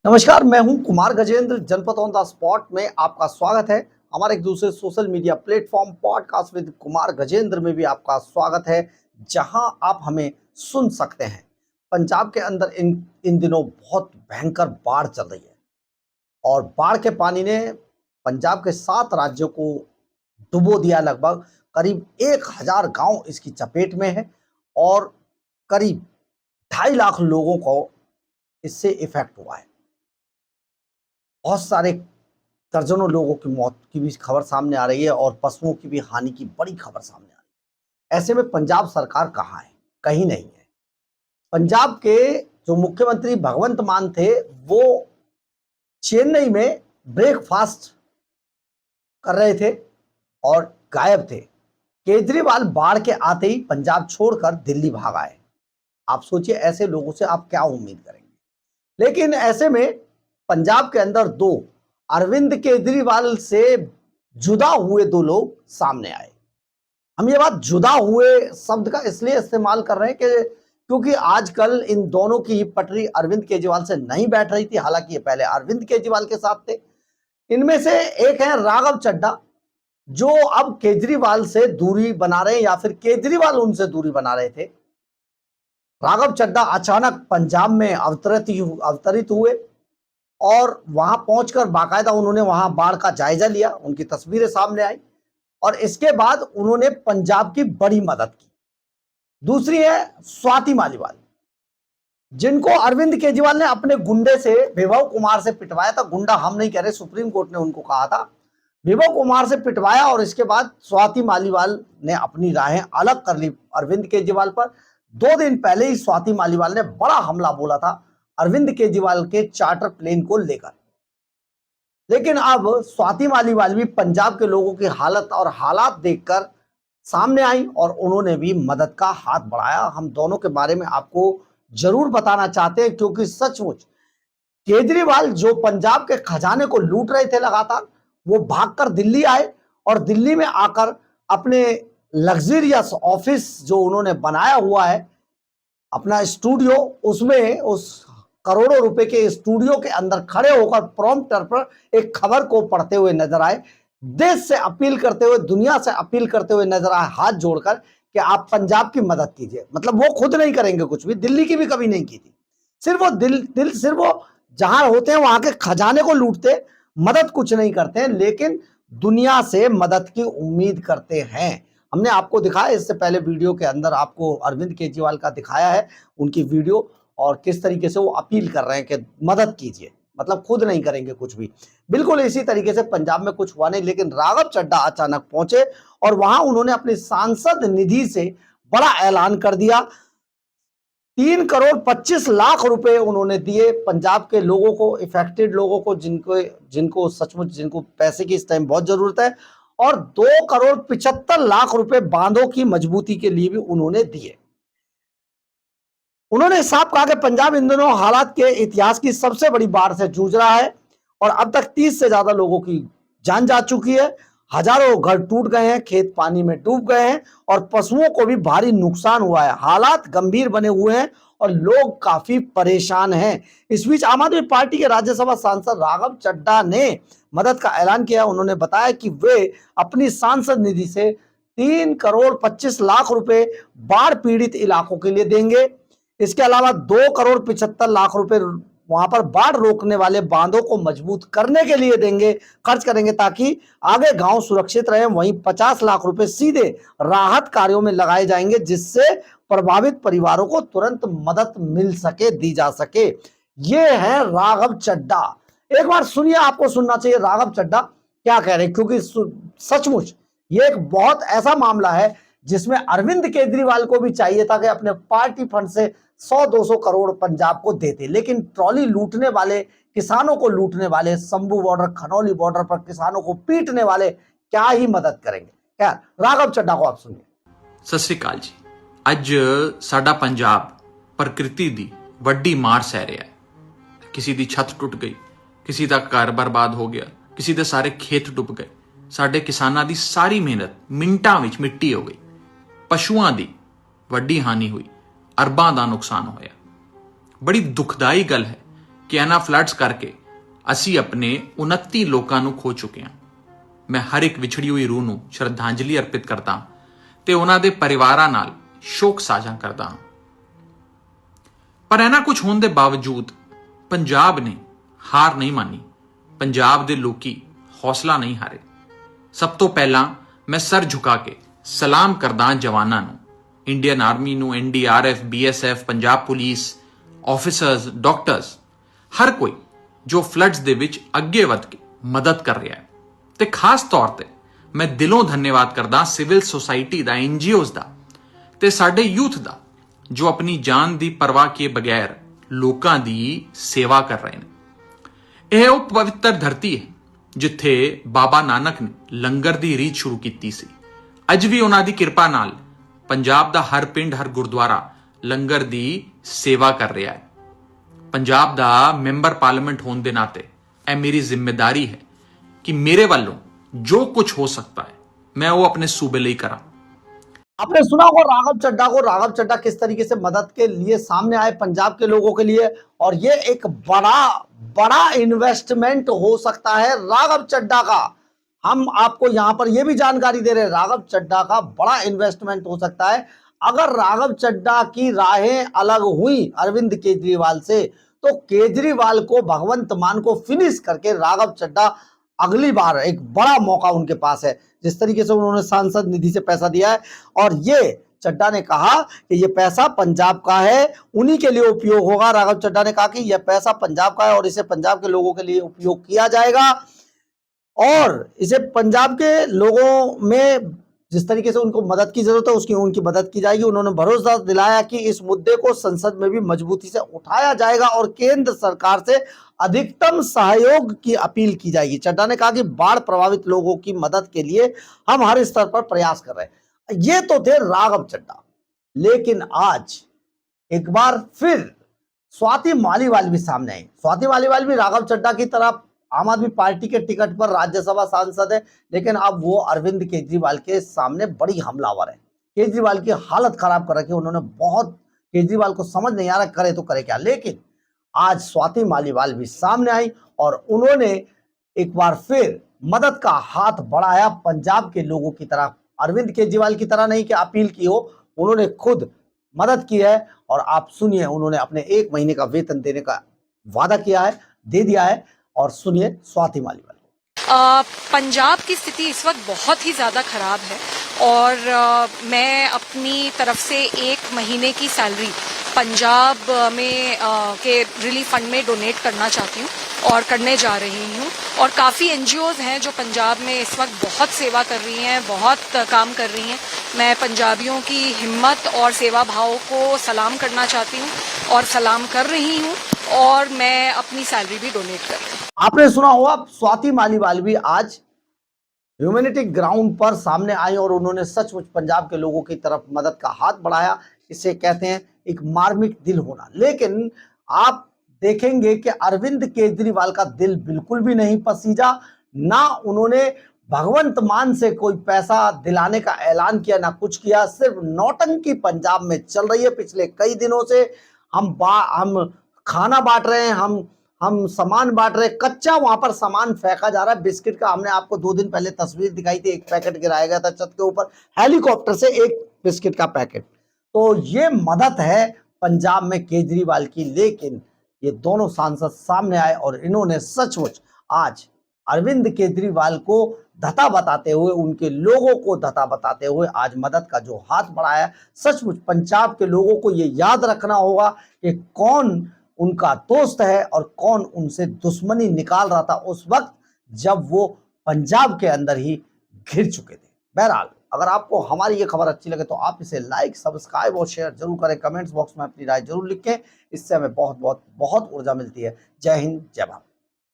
नमस्कार, मैं हूं कुमार गजेंद्र। जनपद ऑन द स्पॉट में आपका स्वागत है। हमारे एक दूसरे social media platform podcast with Kumar Gajendra में भी आपका स्वागत है, जहां आप हमें सुन सकते हैं। पंजाब के अंदर इन इन दिनों बहुत भयंकर बाढ़ चल रही है और बाढ़ के पानी ने पंजाब के 7 राज्यों को डुबो दिया। लगभग करीब 1000 गांव इसकी चपेट में है और करीब 2.5 लाख लोगों को इससे इफेक्ट हुआ है। बहुत सारे दर्जनों लोगों की मौत की भी खबर सामने आ रही है और पशुओं की भी हानि की बड़ी खबर सामने आ रही है। ऐसे में पंजाब सरकार कहाँ है? कहीं नहीं है। पंजाब के जो मुख्यमंत्री भगवंत मान थे, वो चेन्नई में ब्रेकफास्ट कर रहे थे और गायब थे। केजरीवाल बाढ़ के आते ही पंजाब छोड़कर दिल्ली भाग आए। आप सोचिए, ऐसे लोगों से आप क्या उम्मीद करेंगे? लेकिन ऐसे में पंजाब के अंदर दो अरविंद केजरीवाल से जुदा हुए दो लोग सामने आए। हम ये बात जुदा हुए शब्द का इसलिए इस्तेमाल कर रहे हैं कि क्योंकि आजकल इन दोनों की पटरी अरविंद केजरीवाल से नहीं बैठ रही थी। हालांकि ये पहले अरविंद केजरीवाल के साथ थे। इनमें से एक है राघव चड्ढा, जो अब केजरीवाल से दूरी बना रहे हैं या फिर केजरीवाल उनसे दूरी बना रहे थे। राघव चड्ढा अचानक पंजाब में अवतरित हुए और वहां पहुंचकर बाकायदा उन्होंने वहां बाढ़ का जायजा लिया। उनकी तस्वीरें सामने आई और इसके बाद उन्होंने पंजाब की बड़ी मदद की। दूसरी है स्वाति मालीवाल, जिनको अरविंद केजरीवाल ने अपने गुंडे से, विभव कुमार से पिटवाया था। गुंडा हम नहीं कह रहे, सुप्रीम कोर्ट ने उनको कहा था। विभव कुमार से पिटवाया और इसके बाद स्वाति मालीवाल ने अपनी राहें अलग कर ली अरविंद केजरीवाल पर। 2 दिन पहले ही स्वाति मालीवाल ने बड़ा हमला बोला था अरविंद केजरीवाल के चार्टर प्लेन को लेकर। लेकिन अब स्वाति मालीवाल भी पंजाब के लोगों की हालत और हालात देखकर सामने आई और उन्होंने भी मदद का हाथ बढ़ाया। हम दोनों के बारे में आपको जरूर बताना चाहते हैं, क्योंकि सचमुच केजरीवाल जो पंजाब के खजाने को लूट रहे थे लगातार, वो भागकर दिल्ली आए और दिल्ली में आकर अपने लग्जरियस ऑफिस जो उन्होंने बनाया हुआ है, अपना स्टूडियो, उसमें उस करोड़ों रुपए के स्टूडियो के अंदर खड़े होकर प्रॉम्प्टर पर एक खबर को पढ़ते हुए नजर आए। देश से अपील करते हुए, दुनिया से अपील करते हुए नजर आए, हाथ जोड़कर कि आप पंजाब की मदद कीजिए। मतलब वो खुद नहीं करेंगे कुछ भी, दिल्ली की भी कभी नहीं की थी। सिर्फ वो सिर्फ वो जहां होते हैं वहां के खजाने को लूटते, मदद कुछ नहीं करते हैं, लेकिन दुनिया से मदद की उम्मीद करते हैं। हमने आपको दिखाया इससे पहले वीडियो के अंदर, आपको अरविंद केजरीवाल का दिखाया है, उनकी वीडियो, और किस तरीके से वो अपील कर रहे हैं कि मदद कीजिए। मतलब खुद नहीं करेंगे कुछ भी। बिल्कुल इसी तरीके से पंजाब में कुछ हुआ नहीं, लेकिन राघव चड्ढा अचानक पहुंचे और वहां उन्होंने अपनी सांसद निधि से बड़ा ऐलान कर दिया। 3 करोड़ 25 लाख रुपए उन्होंने दिए पंजाब के लोगों को, इफेक्टेड लोगों को, जिनको सचमुच, जिनको पैसे की इस टाइम बहुत जरूरत है। और 2 करोड़ 75 लाख रुपए बांधों की मजबूती के लिए भी उन्होंने दिए। उन्होंने साफ कहा कि पंजाब इन दिनों हालात के इतिहास की सबसे बड़ी बाढ़ से जूझ रहा है और अब तक 30 से ज्यादा लोगों की जान जा चुकी है। हजारों घर टूट गए हैं, खेत पानी में डूब गए हैं और पशुओं को भी भारी नुकसान हुआ है। हालात गंभीर बने हुए हैं और लोग काफी परेशान हैं। इस बीच आम आदमी पार्टी के राज्यसभा सांसद राघव चड्ढा ने मदद का ऐलान किया। उन्होंने बताया कि वे अपनी सांसद निधि से 3 करोड़ 25 लाख रुपए बाढ़ पीड़ित इलाकों के लिए देंगे। इसके अलावा 2 करोड़ 75 लाख रुपए वहां पर बाढ़ रोकने वाले बांधों को मजबूत करने के लिए देंगे, खर्च करेंगे, ताकि आगे गांव सुरक्षित रहे। वहीं 50 लाख रुपए सीधे राहत कार्यों में लगाए जाएंगे, जिससे प्रभावित परिवारों को तुरंत मदद मिल सके, दी जा सके। ये है राघव चड्ढा। एक बार सुनिए, आपको सुनना चाहिए राघव चड्ढा क्या कह रहे हैं, क्योंकि सचमुच ये एक बहुत ऐसा मामला है जिसमें अरविंद केजरीवाल को भी चाहिए था कि अपने पार्टी फंड से 100-200 करोड़ पंजाब को देते, लेकिन ट्रॉली लूटने वाले, किसानों को लूटने वाले, शंभू बॉर्डर, खनौली बॉर्डर पर किसानों को पीटने वाले क्या ही मदद करेंगे। क्या राघव चड्ढा को आप सुनिए। सत श्री अकाल जी। ਅੱਜ ਸਾਡਾ ਪੰਜਾਬ ਪ੍ਰਕਿਰਤੀ ਦੀ ਵੱਡੀ ਮਾਰ ਸਹਿ ਰਿਹਾ ਹੈ। ਕਿਸੇ ਦੀ ਛੱਤ ਟੁੱਟ ਗਈ, ਕਿਸੇ ਦਾ ਘਰ ਬਰਬਾਦ ਹੋ ਗਿਆ, ਕਿਸੇ ਦੇ ਸਾਰੇ ਖੇਤ ਡੁੱਬ ਗਏ। ਸਾਡੇ ਕਿਸਾਨਾਂ ਦੀ ਸਾਰੀ ਮਿਹਨਤ ਮਿੰਟਾਂ ਵਿੱਚ ਮਿੱਟੀ ਹੋ ਗਈ। ਪਸ਼ੂਆਂ ਦੀ ਵੱਡੀ ਹਾਨੀ ਹੋਈ, ਅਰਬਾਂ ਦਾ ਨੁਕਸਾਨ ਹੋਇਆ। ਬੜੀ ਦੁਖਦਾਈ ਗੱਲ ਹੈ ਕਿ ਇਹਨਾਂ ਫਲੱਡਸ ਕਰਕੇ ਅਸੀਂ ਆਪਣੇ 29 ਲੋਕਾਂ ਨੂੰ ਖੋ ਚੁੱਕੇ ਹਾਂ। ਮੈਂ ਹਰ ਇੱਕ ਵਿਛੜੀ ਹੋਈ ਰੂਹ ਨੂੰ ਸ਼ਰਧਾਂਜਲੀ ਅਰਪਿਤ ਕਰਦਾ ਹਾਂ ਤੇ ਉਹਨਾਂ ਦੇ ਪਰਿਵਾਰਾਂ ਨਾਲ ਸ਼ੋਕ ਸਾਂਝਾ ਕਰਦਾ ਹਾਂ। ਪਰ ਇਹਨਾਂ ਕੁਝ ਹੋਣ ਦੇ ਬਾਵਜੂਦ ਪੰਜਾਬ ਨੇ ਹਾਰ ਨਹੀਂ ਮੰਨੀ। ਪੰਜਾਬ ਦੇ ਲੋਕੀ ਹੌਸਲਾ ਨਹੀਂ ਹਾਰੇ। ਸਭ ਤੋਂ ਪਹਿਲਾਂ ਮੈਂ ਸਰ ਝੁਕਾ ਕੇ ਸਲਾਮ ਕਰਦਾ ਜਵਾਨਾਂ ਨੂੰ, ਇੰਡੀਅਨ ਆਰਮੀ ਨੂੰ, NDRF, BSF, Punjab police, officers, doctors, ਹਰ ਕੋਈ ਜੋ ਫਲੱਡਸ ਦੇ ਵਿੱਚ ਅੱਗੇ ਵਧ ਕੇ ਮਦਦ ਕਰ ਰਿਹਾ ਹੈ। ਤੇ ਖਾਸ ਤੌਰ ਤੇ ਮੈਂ ਦਿਲੋਂ ਧੰਨਵਾਦ ਕਰਦਾ ਸਿਵਲ ਸੁਸਾਇਟੀ ਦਾ, NGOs ਦਾ ਤੇ ਸਾਡੇ ਯੂਥ ਦਾ, ਜੋ ਆਪਣੀ ਜਾਨ ਦੀ ਪਰਵਾਹ ਕੀਏ ਬਗੈਰ ਲੋਕਾਂ ਦੀ ਸੇਵਾ ਕਰ ਰਹੇ ਨੇ। ਇਹ ਉਹ ਪਵਿੱਤਰ ਧਰਤੀ ਹੈ ਜਿੱਥੇ ਬਾਬਾ ਨਾਨਕ ਨੇ ਲੰਗਰ ਦੀ ਰੀਤ ਸ਼ੁਰੂ ਕੀਤੀ ਸੀ। ਅੱਜ ਵੀ ਉਹਨਾਂ ਦੀ ਕਿਰਪਾ ਨਾਲ ਪੰਜਾਬ ਦਾ ਹਰ ਪਿੰਡ, ਹਰ ਗੁਰਦੁਆਰਾ ਲੰਗਰ ਦੀ ਸੇਵਾ ਕਰ ਰਿਹਾ ਹੈ। ਪੰਜਾਬ ਦਾ ਮੈਂਬਰ ਪਾਰਲੀਮੈਂਟ ਹੋਣ ਦੇ ਨਾਤੇ ਇਹ ਮੇਰੀ ਜ਼ਿੰਮੇਵਾਰੀ ਹੈ कि मेरे वालों जो कुछ हो सकता है मैं वो अपने सूबे लिए करा। आपने सुना होगा राघव चड्ढा किस तरीके से मदद के लिए सामने आए पंजाब के लोगों के लिए, और ये एक बड़ा इन्वेस्टमेंट हो सकता है राघव चड्ढा का। हम आपको यहां पर यह भी जानकारी दे रहे हैं, राघव चड्ढा का बड़ा इन्वेस्टमेंट हो सकता है। अगर राघव चड्ढा की राहें अलग हुई अरविंद केजरीवाल से, तो केजरीवाल को, भगवंत मान को फिनिश करके राघव चड्ढा अगली बार एक बड़ा मौका उनके पास है। जिस तरीके से उन्होंने सांसद निधि से पैसा दिया है, और ये चड्ढा ने कहा कि ये पैसा पंजाब का है, उन्हीं के लिए उपयोग होगा। राघव चड्ढा ने कहा कि यह पैसा पंजाब का है और इसे पंजाब के लोगों के लिए उपयोग किया जाएगा, और इसे पंजाब के लोगों में जिस तरीके से उनको मदद की जरूरत है उनकी मदद की जाएगी। उन्होंने भरोसा दिलाया कि इस मुद्दे को संसद में भी मजबूती से उठाया जाएगा और केंद्र सरकार से अधिकतम सहयोग की अपील की जाएगी। चड्ढा ने कहा कि बाढ़ प्रभावित लोगों की मदद के लिए हम हर स्तर पर प्रयास कर रहे हैं। ये तो थे राघव चड्ढा, लेकिन आज एक बार फिर स्वाति मालीवाल भी सामने आई। स्वाति मालीवाल भी राघव चड्ढा की तरह आम आदमी पार्टी के टिकट पर राज्यसभा सांसद है, लेकिन अब वो अरविंद केजरीवाल के सामने बड़ी हमलावर है। केजरीवाल की हालत खराब कर रखी है उन्होंने बहुत। केजरीवाल को समझ नहीं आ रहा करे तो करे क्या। लेकिन आज स्वाति मालीवाल भी सामने आई और उन्होंने एक बार फिर मदद का हाथ बढ़ाया पंजाब के लोगों की तरफ। अरविंद केजरीवाल की तरह नहीं कि अपील की हो, उन्होंने खुद मदद की है। और आप सुनिए, उन्होंने अपने 1 महीने का वेतन देने का वादा किया है, दे दिया है। और सुनिए स्वाति मालीवाल। पंजाब की स्थिति इस वक्त बहुत ही ज़्यादा खराब है, और मैं अपनी तरफ से 1 महीने की सैलरी पंजाब में के रिलीफ फंड में डोनेट करना चाहती हूँ और करने जा रही हूँ। और काफ़ी NGOs हैं जो पंजाब में इस वक्त बहुत सेवा कर रही हैं, बहुत काम कर रही हैं। मैं पंजाबियों की हिम्मत और सेवा भाव को सलाम करना चाहती हूँ और सलाम कर रही हूँ, और मैं अपनी सैलरी भी डोनेट कर रही हूँ। आपने सुना होगा स्वाति मालीवाल भी आज ह्यूमैनिटी ग्राउंड पर सामने आई और उन्होंने सचमुच पंजाब के लोगों की तरफ मदद का हाथ बढ़ाया। इसे कहते हैं एक मार्मिक दिल होना। लेकिन आप देखेंगे कि अरविंद केजरीवाल का दिल बिल्कुल भी नहीं पसीजा। ना उन्होंने भगवंत मान से कोई पैसा दिलाने का ऐलान किया, ना कुछ किया। सिर्फ नौटंकी पंजाब में चल रही है पिछले कई दिनों से। हम खाना बांट रहे हैं, हम सामान बांट रहे हैं, कच्चा वहां पर सामान फेंका जा रहा है। बिस्किट का हमने आपको 2 दिन पहले तस्वीर दिखाई थी, एक पैकेट गिराया गया था छत के ऊपर हेलीकॉप्टर से, एक बिस्किट का पैकेट। तो ये मदद है पंजाब में केजरीवाल की। लेकिन ये दोनों सांसद सामने आए और इन्होंने सचमुच आज अरविंद केजरीवाल को धता बताते हुए, उनके लोगों को धता बताते हुए आज मदद का जो हाथ बढ़ाया। सचमुच पंजाब के लोगों को ये याद रखना होगा कि कौन उनका दोस्त है और कौन उनसे दुश्मनी निकाल रहा था उस वक्त जब वो पंजाब के अंदर ही घिर चुके थे। बहरहाल, अगर आपको हमारी ये खबर अच्छी लगे तो आप इसे लाइक, सब्सक्राइब और शेयर जरूर करें। कमेंट्स बॉक्स में अपनी राय जरूर लिखें, इससे हमें बहुत बहुत बहुत ऊर्जा मिलती है। जय हिंद, जय भारत।